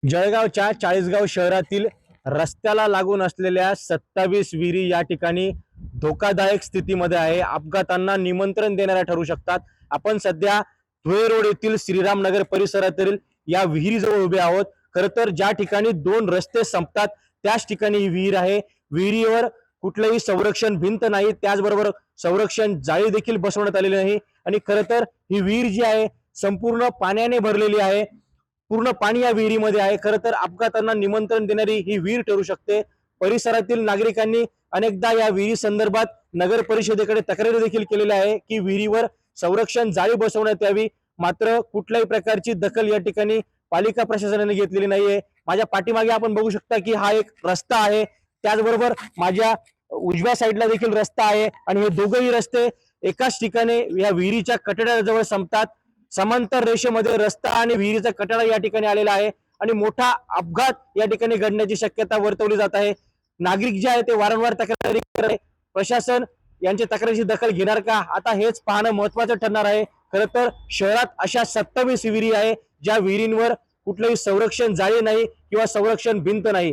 जळगावच्या चाळीसगाव शहरातील रस्त्याला लागून असलेल्या 27 विहिरी या ठिकाणी धोकादायक स्थितीमध्ये आहे. अपघातांना निमंत्रण देणाऱ्या ठरू शकतात. आपण सध्या धुळे रोड येथील श्रीरामनगर परिसरातील या विहिरीजवळ उभे आहोत. खरं तर ज्या ठिकाणी दोन रस्ते संपतात त्याच ठिकाणी ही विहीर आहे. विहिरीवर कुठलंही संरक्षण भिंत नाही, त्याचबरोबर संरक्षण जाळी देखील बसवण्यात आलेली नाही. आणि खरं तर ही विहीर जी आहे संपूर्ण पाण्याने भरलेली आहे. पूर्ण पाणी या विहिरीमध्ये आहे. खरं तर अपघातांना निमंत्रण देणारी ही विहीर ठरू शकते. परिसरातील नागरिकांनी अनेकदा या विहिरी संदर्भात नगर परिषदेकडे तक्रारी देखील केलेल्या आहे की विहिरीवर संरक्षण जाळी बसवण्यात यावी. मात्र कुठल्याही प्रकारची दखल या ठिकाणी पालिका प्रशासनाने घेतलेली नाहीये. माझ्या पाठीमागे आपण बघू शकता की हा एक रस्ता आहे, त्याचबरोबर माझ्या उजव्या साईडला देखील रस्ता आहे आणि हे दोघंही रस्ते एकाच ठिकाणी या विहिरीच्या कठड्याजवळ संपतात. समांतर रेषेमध्ये रस्ता आणि विहिरीचा कठडा या ठिकाणी आलेला आहे आणि मोठा अपघात या ठिकाणी घडण्याची शक्यता वर्तवली जात आहे. नागरिक जे आहे ते वारंवार तक्रारी करत आहे. प्रशासन यांच्या तक्रारीची दखल घेणार का, आता हेच पाहणं महत्वाचं ठरणार आहे. खरं तर शहरात अशा 27 विहिरी आहे ज्या विहिरींवर कुठलंही संरक्षण जाळी नाही किंवा संरक्षण भिंत नाही.